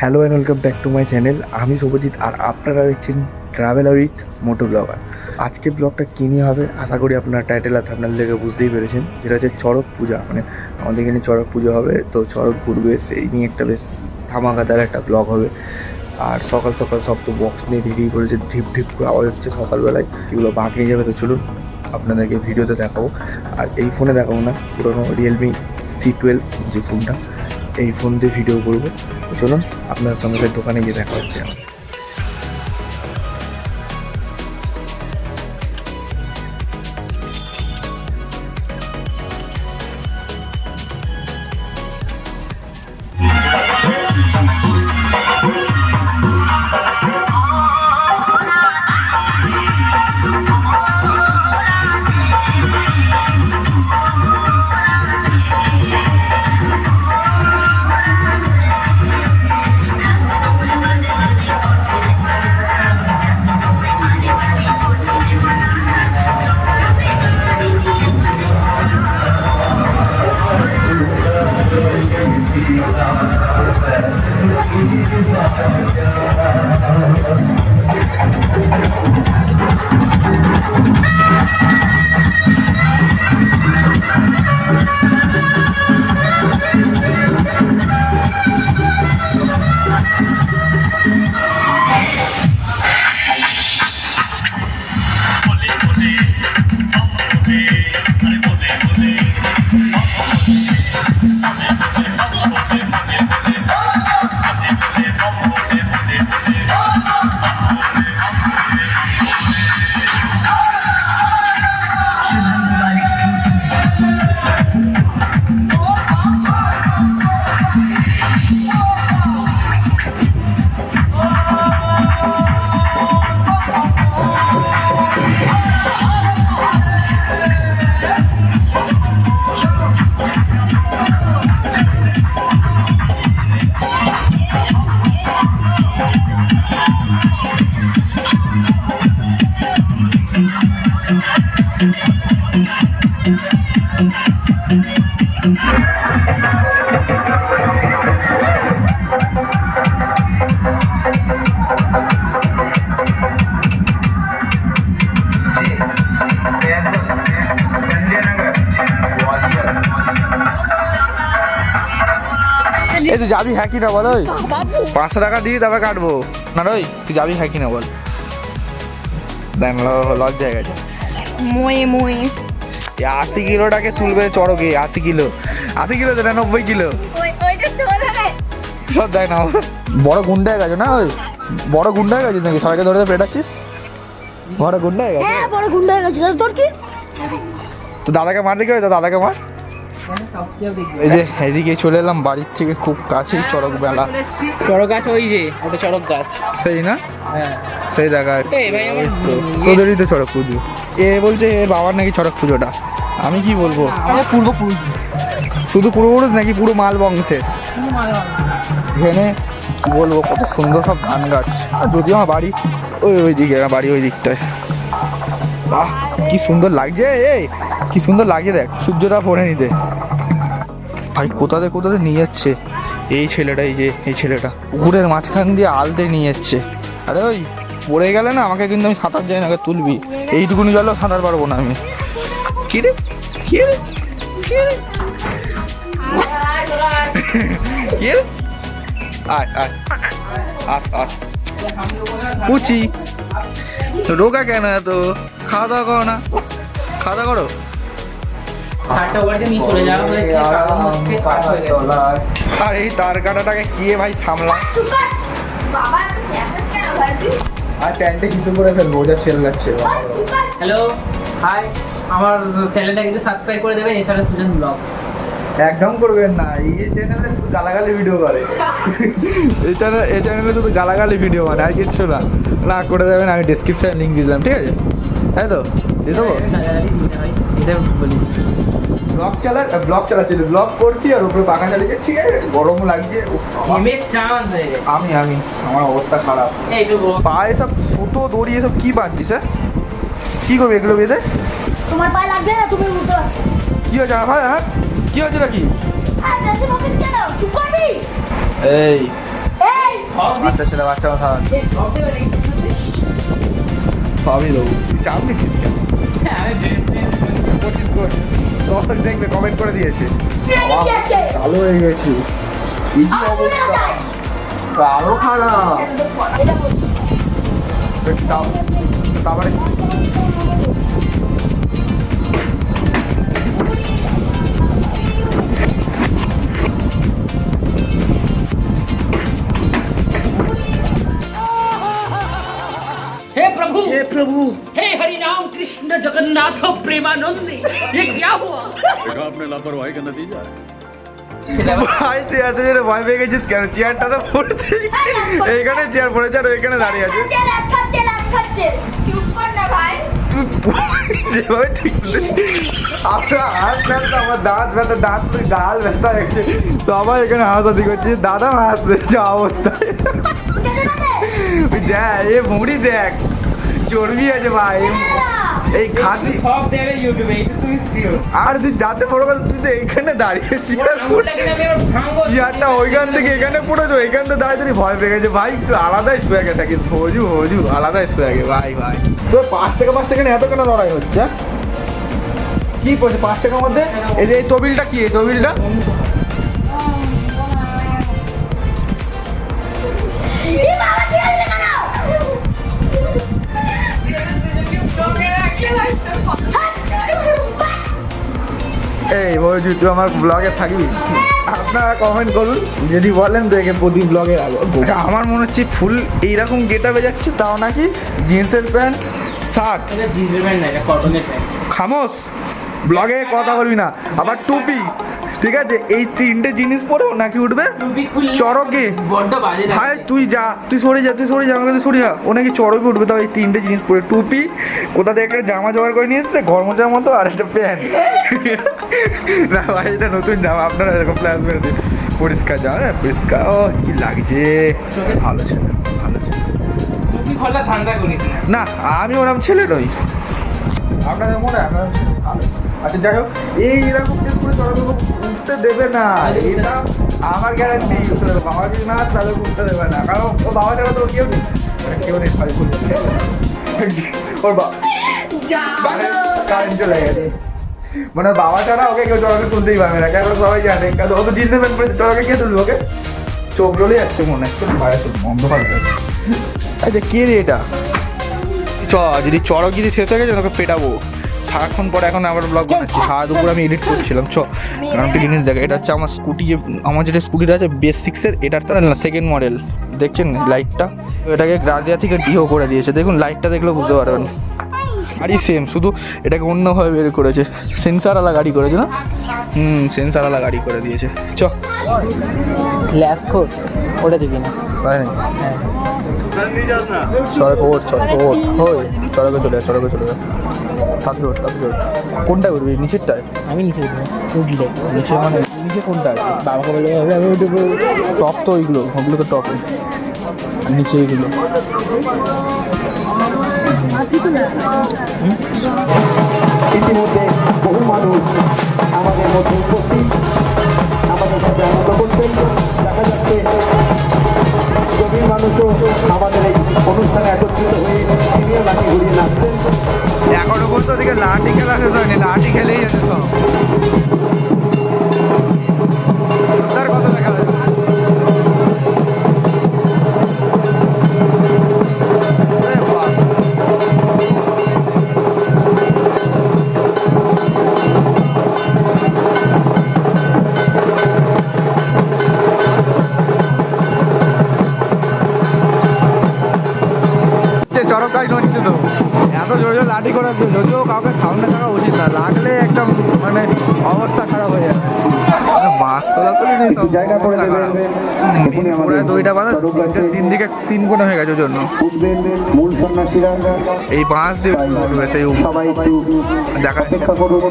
Hello and welcome back to my channel. আমি শুভজিৎ আর আপনারা দেখছেন ট্রাভেলার উইথ মোটো ব্লগার। আজকে ব্লগটা কী নিয়ে হবে আশা করি আপনারা টাইটেল আর থাম্বনেল দেখে বুঝতেই পেরেছেন, যেটা হচ্ছে চড়ক পূজা। মানে আমাদের এখানে চড়ক পুজো হবে, তো চড়ক ঘুরবে সেই নিয়ে একটা বেশ ধামাকাদার একটা ব্লগ হবে। আর সকাল সকাল সব তো বক্স নিয়ে বেরিয়ে পড়েছে, ঢিপ ঢিপ করে আওয়াজ হচ্ছে সকালবেলায়, এগুলো বাঁক নিয়ে যাবে। তো চলুন আপনাদেরকে ভিডিওতে দেখাবো। আর এই ফোনে দেখাবো না, পুরোনো রিয়েলমি C12 যে ফোনটা, এই ফোন দিয়ে ভিডিও করবো। তো চলুন আপনার সঙ্গে দোকানে গিয়ে দেখা হচ্ছে। এই তুই যাবি হ্যাঁ কি না বল? ওই 500 টাকা দিয়ে তারপর কাটবো না। ওই তুই যাবি হ্যাঁ কি না বল? দেখ লজ্জা হয়ে গেছে। মই 80 কিলোটাকে তুলবে চড়কে। 80 কিলো 90 কিলো সব দেয় না। বড় গুন্ডা হয়ে গেছে না? ওই বড় গুন্ডা হয়ে গেছিস নাকি? সবাইকে ধরে পেটাচ্ছিস? বড় গুন্ডা হয়ে গেছে। হ্যাঁ বড় গুন্ডা হয়ে গেছে। তোর কি? তো দাদাকে মার দেখে তো দাদাকে মার। এই যে এদিকে চলে এলাম বাড়ির থেকে খুব কাছেই চড়ক মেলা। চড়ক গাছ ওই যে ওটা চড়ক গাছ সেই না? হ্যাঁ সেই জায়গায় এই ভাই আমার তোদেরই তো চড়ক পুজো। এ বলছে এর বাবার নাকি চড়ক পুজোটা। আমি কি বলবো, আমাদের পূর্বপুরুষ শুধু পূর্বপুরুষ নাকি পুরো মাল বংশের। এখানে কি বলবো, কত সুন্দর সব ধান গাছ। আর যদিও আমার বাড়ি ওই দিকে, আমার বাড়ি ওই দিকটায়। বাহ কি সুন্দর লাগছে, এই কি সুন্দর লাগছে। দেখ সূর্যটা ফোনে নিতে। ভাই কোথাতে নিয়ে যাচ্ছে এই ছেলেটা। এই ছেলেটা পুকুরের মাঝখান দিয়ে আলতে নিয়ে যাচ্ছে। আরে ওই পড়ে গেলে না আমাকে কিন্তু, আমি সাঁতার যাই না, তুলবি। এইটুকুনি জলেও সাঁতার পারবো না আমি। কি রে কি রে কি রে কি রে? আয় আয় আস পুচি রোগা কেন এত? খাওয়া দাওয়া করো না? খাওয়া দাওয়া করো। আর এই তার কাটাটাকে কি ভাই সামলা। আর প্যান্টে কিছু করে ফেলবো, যা ছেলে লাগছে। হ্যালো হাই, আমার চ্যানেলটা কিন্তু সাবস্ক্রাইব করে দেবেন। এছাড়া সুজন ব্লগস একদম করবেন না। এই চ্যানেলে শুধু গালাগালি ভিডিও করে। এই চ্যানেলে শুধু গালাগালি ভিডিও মানে, আর কিচ্ছু না। না করে দেবেন, আমি ডেসক্রিপশনে লিঙ্ক দিয়ে দিলাম, ঠিক আছে? তাই তো দিয়ে দেবো। ব্লগ চালাচ্ছি, ব্লগ করছি আর উপরে পাখা চালিয়েছি, ঠিক আছে? গরম লাগছে। আমি আমার অবস্থা খারাপ। পায়ে সব সুতো দড়ি এসব কি বাঁধছিস? হ্যাঁ কি করবি এগুলো বেঁধে? তোমার পায়ে লাগবে না, তুমি উঠো। কি হয়েছে ভাই? হ্যাঁ কি হয়েছে নাকি? চুপ করবি? এই এই বাচ্চা ছেলে বাচ্চা কথা সবই দেবো চাপ নিচ্ছিস কেন দর্শক দেখবে কমেন্ট করে দিয়েছে কালো হয়ে গেছে কি অবস্থা কালো খারাপ তারপরে हे प्रभु हे प्रभु हे हरि नाम कृष्ण जगन्नाथ प्रेमानंद ये क्या हुआ देखा आपने लापरवाही का नतीजा है ভাই চেয়ারটা যেটা ভয় পেয়ে গেছিস কেন চেয়ারটা তো পড়েছে এইখানে চেয়ার পড়েছে আর ওইখানে দাঁড়িয়ে আছে চুপ কর না ভাই যেভাবে ঠিক বলেছিস আপনার হাত ব্যথা আমার দাঁত ব্যথা দাঁত তুই গাল ব্যথা হয়েছে সবাই এখানে হাসাহাসি করছে দাদা হাসছে যা অবস্থায় ওই দেখ এ মুড়ি দেখ চর্বি আছে ভাই এই খাসি সব দেবে ইউটিউবে এটা তুমি সিও আর তুই যাতে বড় কথা তুই তো এইখানে দাঁড়িয়েছি আঙুলটাকে আমি আর ভাঙবো চেয়ারটা ওইখান থেকে এখানে পড়েছো এইখান থেকে দাঁড়িয়ে তুই ভয় পেয়ে গেছে ভাই তুই আলাদাই সোয়াগে থাকিস হজু হজু আলাদাই সোয়াগে ভাই ভাই তোর 5 টাকা এত কেন লড়াই হচ্ছে কি পড়ছে 5 টাকার মধ্যে এই যে এই তবিলটা কি এই তবিলটা এই বলছি তুই আমার ব্লগে থাকবি আপনারা কমেন্ট করুন যদি বলেন তো একে প্রতি ব্লগে আমার মনে হচ্ছে ফুল এইরকম গেটআপে যাচ্ছে তাও নাকি জিন্সের প্যান্ট শার্ট এটা জিন্সের প্যান্ট না এটা কটনের প্যান্ট খামোশ ব্লগে কথা বলবি না আবার টুপি ঠিক আছে এই 3টে জিনিস পরেও নাকি উঠবে টুপি খুললে চড়কে বড্ড বাজে ভাই লাগে তুই যা তুই সরে যা আমাকে তুই সরে যা ও নাকি চড়কে উঠবে তাও এই 3টে জিনিস পরে টুপি কোথা থেকে একটা জামা জোগাড় করে নিয়ে এসছে ঘর মোচার মতো আর একটা প্যান্ট না ভাই এটা নতুন জামা আপনারা এরকম প্ল্যান করে দিন পরিষ্কার জামা না পরিষ্কার ও কি লাগছে ভালো ছেলে ভালো ছেলে টুপি খোলা ঠান্ডা করিস না না আমি ওরকম ছেলে নই আপনাদের মনে হয় আপনারা ভালো। আচ্ছা যাই হোক এইরকম কেস করে চড়াগুলো উঠতে দেবে না এটা আমার গ্যারান্টি বাবা যদি না তাহলে উঠতে দেবে না কারণ ও বাবা ছাড়া তো ওর কেউ নেই কেউ নেই সরি ভুল ওর কারেন্ট চলে গেছে মানে বাবা ছাড়া ওকে কেউ চড়াকে তুলতেই পারবে না কারণ সবাই জানে কারণ ও তো জিন্সের প্যান্ট পরে চড়াকে কে তুলবে ওকে চোখ জ্বলে যাচ্ছে মনে হয় বাইরে অন্ধকার আচ্ছা কে রে এটা যদি চড়ক যদি শেষ হয়ে গেছে তোকে পেটাবো সারাক্ষণ পরে এখন আবার ব্লগ বানাচ্ছি সারা দুপুর আমি এডিট করছিলাম কারণ একটা জিনিস দেখে এটা হচ্ছে আমার স্কুটি যে আমার যেটা স্কুটিটা আছে বেস 6-এর এটার তো সেকেন্ড মডেল দেখছেন লাইটটা এটাকে গ্রাজিয়া থেকে ডিও করে দিয়েছে দেখুন লাইটটা দেখলে বুঝতে পারবেন গাড়ি সেম শুধু এটাকে অন্যভাবে বের করেছে সেন্সারওয়ালা গাড়ি করেছে না সেন্সারওয়ালা গাড়ি করে দিয়েছে ল্যাব কোড ওটা দিবি না তাই নাকি সড়কে ওঠ চলে যা তাতে ওঠ কোনটা উঠবি নিচেরটায় আমি নিচে উঠবো উঠলে নিচে মানে নিচে কোনটা আছে বাবাকে বলে হবে আমি উঠবো টপ তো ওইগুলো তো টপে নিচে এইগুলো ইতিমধ্যে বহু মানুষ আমাদের মধ্যে উপস্থিত আমাদের সাথে আনন্দ করছেন দেখা যাচ্ছে গভীর মানুষও আমাদের এই অনুষ্ঠানে একত্রিত হয়ে তিনিও লাঠি ঘুরিয়ে নাচছেন এখনো পর্যন্ত ওদিকে লাঠি খেলা শেষ হয়নি লাঠি খেলেই আছে সব সুন্দর কত দেখা যাচ্ছে চড়ক গাড়ি নড়ছে তো এত জোরে জোরে লাঠি করে যদিও কাউকে সামনে থাকা উচিত না লাগলে একদম মানে অবস্থা খারাপ হয়ে যাবে বাস তোলা তুলি নেই সব জায়গা করে দেবেন পুরো দইটা বাঁধা তিন কোণে হয়ে গেছে ওই জন্য উঠবেন মূল সন্ন্যাসীরা এই বাঁশ দিয়ে উঠবে সেই সবাই একটু দেখা অপেক্ষা করুন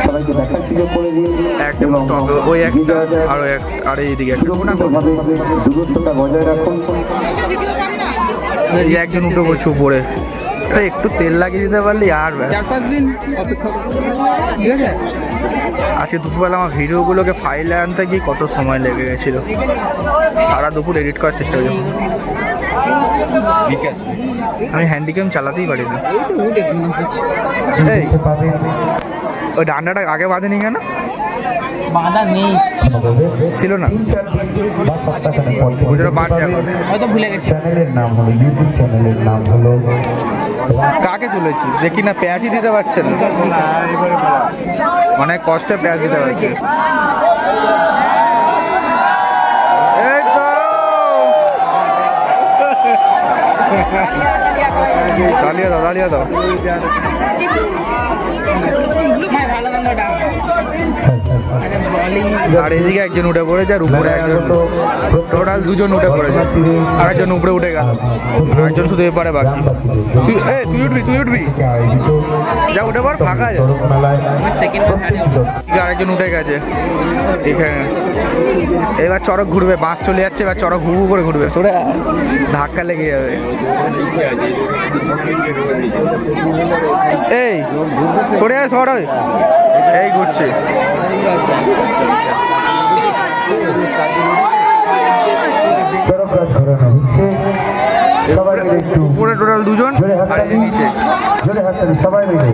সবাইকে দেখার সুযোগ করে দিন একটা ওই একটা আর এইদিকে একটা দূরত্বটা বজায় রাখুন এই একজন উঠে পড়ছে উপরে সে একটু তেল লাগিয়ে দিতে পারলি আর ব্যাস। 4-5 দিন অপেক্ষা করবো ঠিক আছে আজকে দুপুরবেলা আমার ভিডিওগুলোকে ফাইলে আনতে গিয়ে কত সময় লেগে গেছিলো, সারা দুপুর এডিট করার চেষ্টা করি। আমি হ্যান্ডিক্যাম চালাতেই পারি না। এই ওই ডান্ডাটা আগে বাঁধেনি কেন? বাঁধা নেই, ছিল না, ওটা বাঁধছে এখন। হয়তো ভুলে গেছি। চ্যানেলের নাম হলো, ইউটিউব চ্যানেলের নাম হলো কাকে তুলেছি যে কিনা পেঁয়াজি দিতে পারছে না, অনেক কষ্টে পেঁয়াজ দিতে পারছে। এই তো দাঁড়িয়ে দাও, দাঁড়িয়ে দাও। ভালো নাম্বারটা আর এদিকে একজন উঠে পড়েছে আর উপরে একজন, টোটাল দুজন উঠে পড়েছে, আর একজন উপরে উঠে গেল, আরেকজন শুধু এপারে বাকি। তুই উঠবি যা, উঠে পড়, ফাঁকা আছে। আরেকজন উঠে গেছে এখানে। এবার চড়ক ঘুরবে, বাস চলে যাচ্ছে, এবার চড়ক হু হু করে ঘুরবে, সরে ধাক্কা লেগে যাবে। এই সরে আয়, সর, এই ঘুরছে। উপরে টোটাল দুজন আর এই নিচে সবাই মিলে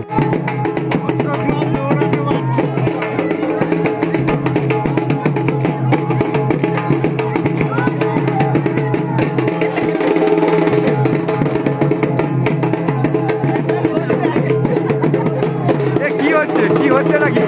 কি হচ্ছে নাকি?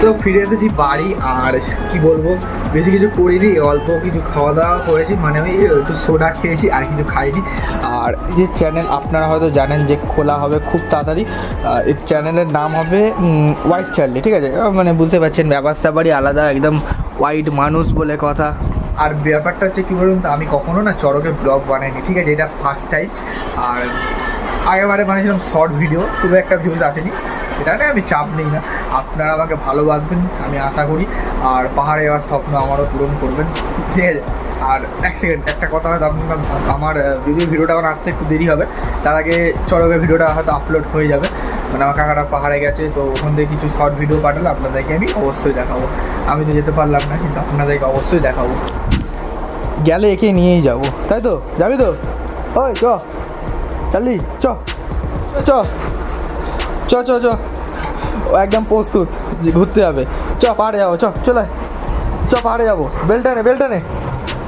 তো ফিরে এসেছি বাড়ি, আর কি বলবো, বেশি কিছু করিনি, অল্প কিছু খাওয়া দাওয়া করেছি, মানে আমি একটু সোডা খেয়েছি আর কিছু খাইনি। আর এই যে চ্যানেল আপনারা হয়তো জানেন যে খোলা হবে খুব তাড়াতাড়ি, এই চ্যানেলের নাম হবে হোয়াইট চার্লি, ঠিক আছে? মানে বুঝতে পারছেন, ব্যবস্থা বাড়ি আলাদা, একদম হোয়াইট মানুষ বলে কথা। আর ব্যাপারটা হচ্ছে কী বলুন তো, আমি কখনো না চড়কে ব্লগ বানাইনি, ঠিক আছে? এটা ফার্স্ট টাইম। আর আগেবারে বানিয়েছিলাম শর্ট ভিডিও, খুব একটা ভিউজ আসেনি, এটা নিয়ে আমি চাপ নিই না। আপনারা আমাকে ভালোবাসবেন আমি আশা করি, আর পাহাড়ে যাওয়ার স্বপ্ন আমারও পূরণ করবেন, ঠিক আছে? আর এক সেকেন্ড, একটা কথা হয়তো আপনার, আমার ভিডিওটা এখন আসতে একটু দেরি হবে, তার আগে চড়কের ভিডিওটা হয়তো আপলোড হয়ে যাবে। মানে আমার কাকারা পাহাড়ে গেছে, তো ওখান থেকে কিছু শর্ট ভিডিও পাঠালে আপনাদেরকে আমি অবশ্যই দেখাবো। আমি তো যেতে পারলাম না, কিন্তু আপনাদেরকে অবশ্যই দেখাবো। গেলে একে নিয়েই যাবো, তাই তো? যাবি তো? ওই চ চালি, চ চ চ চ চ, ও একদম প্রস্তুত যে ঘুরতে যাবে। চ পাহাড়ে যাবো, চলে চ পাহাড়ে যাবো। বেলটা নে, বেলটা নে,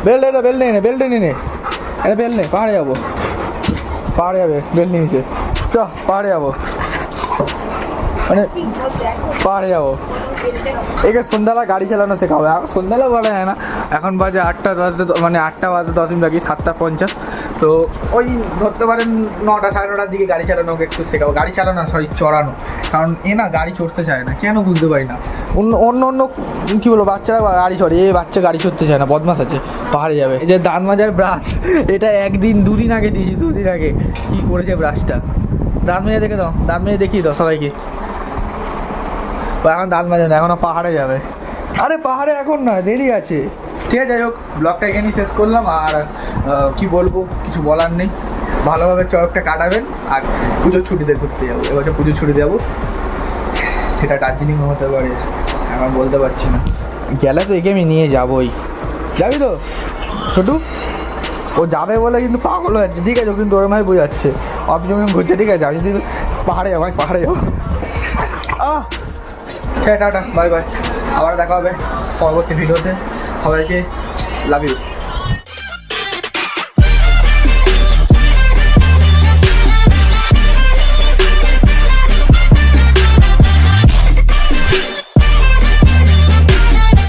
বেল্ট নে, বেল্ট নে, বেল্ট নিয়ে নে, আরে বেল্ট নে, পাহাড়ে যাবো, পাহাড়ে যাবে, বেল্ট নিয়েছে। চ পাহাড়ে যাবো, মানে পাহাড়ে যাবো। একে সন্ধ্যাবেলা গাড়ি চালানো শেখাবো। সন্ধ্যাবেলা বলা যায় না, এখন বাজে 8টা 10, মানে 8টা বাজে 10 মিনিট বাকি, 7:50। তো ওই ধরতে পারেন 9টা 9:30টার দিকে গাড়ি চালানো ওকে একটু শেখাবো। গাড়ি চালানো, সরি চড়ানো, কারণ এ না গাড়ি চড়তে চায় না, কেন বুঝতে পারি না। অন্য কী বলবো, বাচ্চারা গাড়ি চড়ে, এই বাচ্চা গাড়ি চড়তে চায় না, বদমাস আছে, পাহাড়ে যাবে। এই যে দাঁত মাজার ব্রাশ, এটা দুদিন আগে দিয়েছি, 2 দিন আগে। কী করেছে ব্রাশটা, দাঁত মেজে দেখে দাও, দাঁত মেজে দেখিয়ে দাও সবাইকে। এখন দাঁত মাজে না, এখনও পাহাড়ে যাবে। আরে পাহাড়ে এখন না, দেরি আছে, ঠিক আছে? যাই হোক, ব্লগটা এখানেই শেষ করলাম। আর কি বলবো, কিছু বলার নেই। ভালোভাবে চড়কটা কাটাবেন আর পুজোর ছুটিতে ঘুরতে যাবো। এবছর পুজোর ছুটিতে যাবো, সেটা দার্জিলিং হতে পারে, এখন বলতে পারছি না। গেলে তো একে আমি নিয়ে যাবোই। যাবি তো ছোটু? ও যাবে বলে কিন্তু পাগল হয়ে যাচ্ছে, ঠিক আছে? ও কিন্তু ওর মাঝে বোঝাচ্ছে অপজমিন ঘুরছে, ঠিক আছে? আমি যদি পাহাড়ে যাবো, আমি পাহাড়ে যাবো। হ্যাঁ, টাটা, বাই বাই, আবার দেখা হবে পরবর্তী ভিডিওতে। সবাইকে লাভ ইউ।